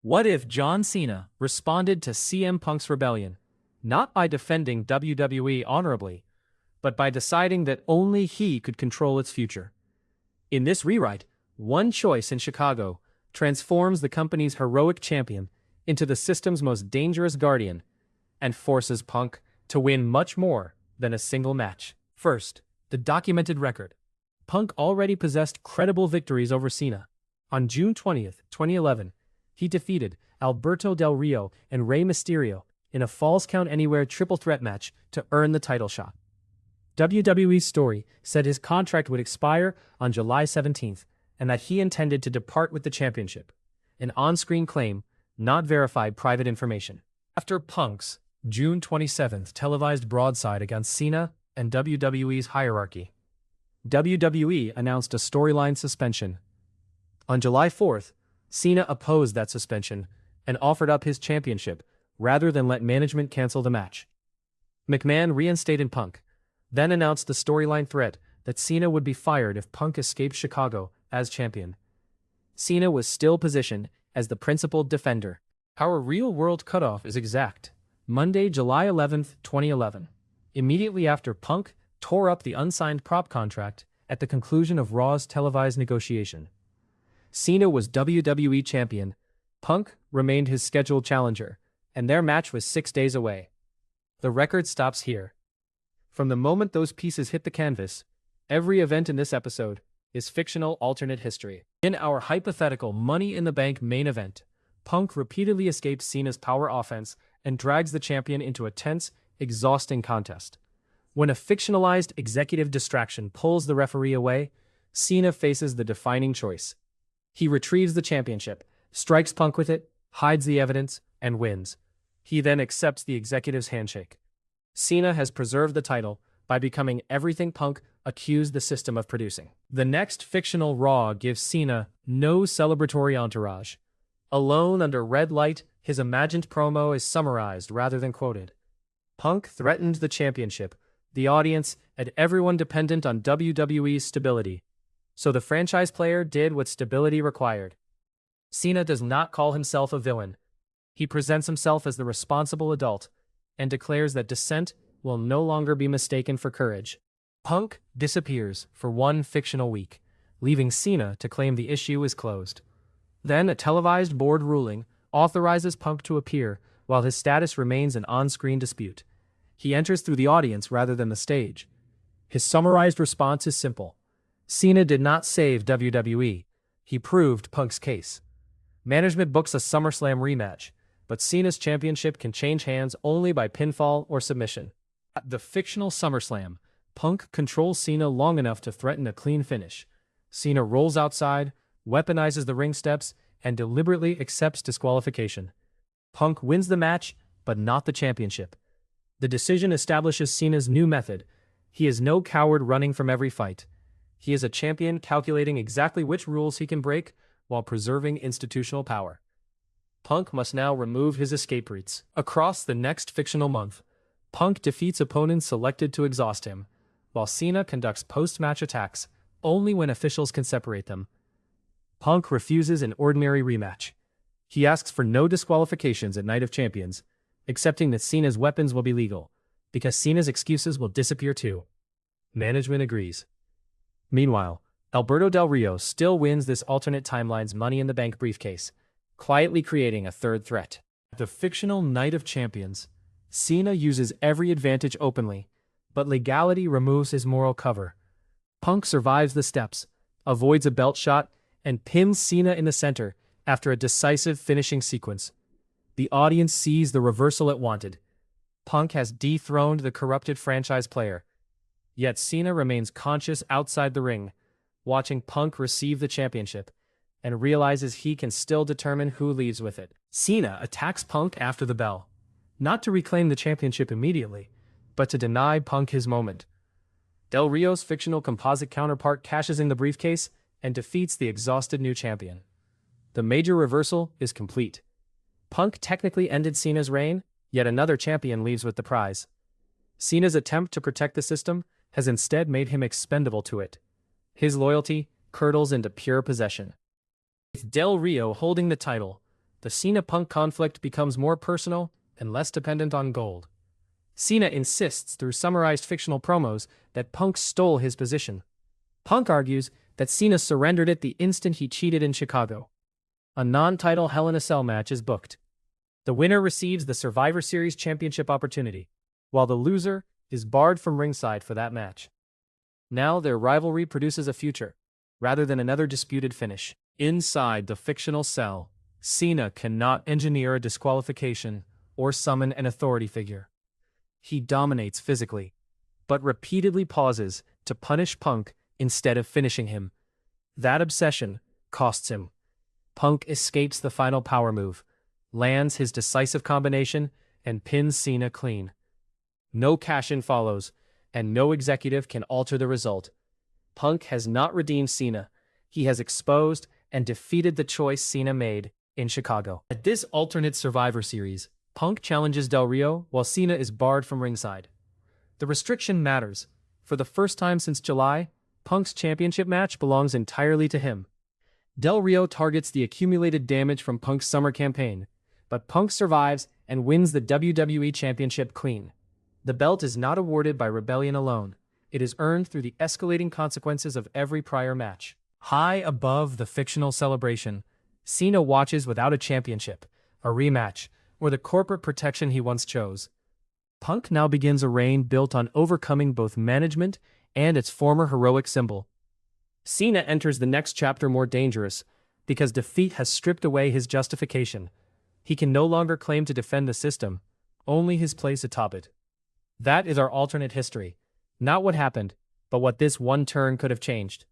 What if John Cena responded to CM Punk's rebellion, not by defending WWE honorably, but by deciding that only he could control its future? In this rewrite, one choice in Chicago transforms the company's heroic champion into the system's most dangerous guardian and forces Punk to win much more than a single match. First, the documented record. Punk already possessed credible victories over Cena. On June 20th, 2011, he defeated Alberto Del Rio and Rey Mysterio in a Falls Count Anywhere triple threat match to earn the title shot. WWE's story said his contract would expire on July 17th and that he intended to depart with the championship, an on-screen claim, not verified private information. After Punk's June 27th televised broadside against Cena and WWE's hierarchy, WWE announced a storyline suspension. On July 4th, Cena opposed that suspension and offered up his championship rather than let management cancel the match. McMahon reinstated Punk, then announced the storyline threat that Cena would be fired if Punk escaped Chicago as champion. Cena was still positioned as the principal defender. Our real-world cutoff is exact. Monday, July 11th, 2011. Immediately after Punk tore up the unsigned prop contract at the conclusion of Raw's televised negotiation. Cena was WWE champion, Punk remained his scheduled challenger, and their match was 6 days away. The record stops here. From the moment those pieces hit the canvas, every event in this episode is fictional alternate history. In our hypothetical Money in the Bank main event, Punk repeatedly escapes Cena's power offense and drags the champion into a tense, exhausting contest. When a fictionalized executive distraction pulls the referee away, Cena faces the defining choice. He retrieves the championship, strikes Punk with it, hides the evidence, and wins. He then accepts the executive's handshake. Cena has preserved the title by becoming everything Punk accused the system of producing. The next fictional Raw gives Cena no celebratory entourage. Alone under red light, his imagined promo is summarized rather than quoted. Punk threatened the championship, the audience, and everyone dependent on WWE's stability. So the franchise player did what stability required. Cena does not call himself a villain. He presents himself as the responsible adult and declares that dissent will no longer be mistaken for courage. Punk disappears for one fictional week, leaving Cena to claim the issue is closed. Then a televised board ruling authorizes Punk to appear while his status remains an on-screen dispute. He enters through the audience rather than the stage. His summarized response is simple. Cena did not save WWE. He proved Punk's case. Management books a SummerSlam rematch, but Cena's championship can change hands only by pinfall or submission. At the fictional SummerSlam, Punk controls Cena long enough to threaten a clean finish. Cena rolls outside, weaponizes the ring steps, and deliberately accepts disqualification. Punk wins the match, but not the championship. The decision establishes Cena's new method. He is no coward running from every fight. He is a champion calculating exactly which rules he can break while preserving institutional power. Punk must now remove his escape routes. Across the next fictional month, Punk defeats opponents selected to exhaust him, while Cena conducts post-match attacks only when officials can separate them. Punk refuses an ordinary rematch. He asks for no disqualifications at Night of Champions, accepting that Cena's weapons will be legal, because Cena's excuses will disappear too. Management agrees. Meanwhile, Alberto Del Rio still wins this alternate timeline's Money in the Bank briefcase, quietly creating a third threat. At the fictional Night of Champions, Cena uses every advantage openly, but legality removes his moral cover. Punk survives the steps, avoids a belt shot, and pins Cena in the center after a decisive finishing sequence. The audience sees the reversal it wanted. Punk has dethroned the corrupted franchise player. Yet Cena remains conscious outside the ring, watching Punk receive the championship, and realizes he can still determine who leaves with it. Cena attacks Punk after the bell, not to reclaim the championship immediately, but to deny Punk his moment. Del Rio's fictional composite counterpart cashes in the briefcase and defeats the exhausted new champion. The major reversal is complete. Punk technically ended Cena's reign, yet another champion leaves with the prize. Cena's attempt to protect the system has instead made him expendable to it. His loyalty curdles into pure possession. With Del Rio holding the title, the Cena-Punk conflict becomes more personal and less dependent on gold. Cena insists through summarized fictional promos that Punk stole his position. Punk argues that Cena surrendered it the instant he cheated in Chicago. A non-title Hell in a Cell match is booked. The winner receives the Survivor Series championship opportunity, while the loser is barred from ringside for that match. Now their rivalry produces a future, rather than another disputed finish. Inside the fictional cell, Cena cannot engineer a disqualification or summon an authority figure. He dominates physically, but repeatedly pauses to punish Punk instead of finishing him. That obsession costs him. Punk escapes the final power move, lands his decisive combination, and pins Cena clean. No cash-in follows, and no executive can alter the result. Punk has not redeemed Cena. He has exposed and defeated the choice Cena made in Chicago. At this alternate Survivor Series, Punk challenges Del Rio while Cena is barred from ringside. The restriction matters. For the first time since July, Punk's championship match belongs entirely to him. Del Rio targets the accumulated damage from Punk's summer campaign, but Punk survives and wins the WWE Championship clean. The belt is not awarded by rebellion alone. It is earned through the escalating consequences of every prior match. High above the fictional celebration, Cena watches without a championship, a rematch, or the corporate protection he once chose. Punk now begins a reign built on overcoming both management and its former heroic symbol. Cena enters the next chapter more dangerous, because defeat has stripped away his justification. He can no longer claim to defend the system, only his place atop it. That is our alternate history. Not what happened, but what this one turn could have changed.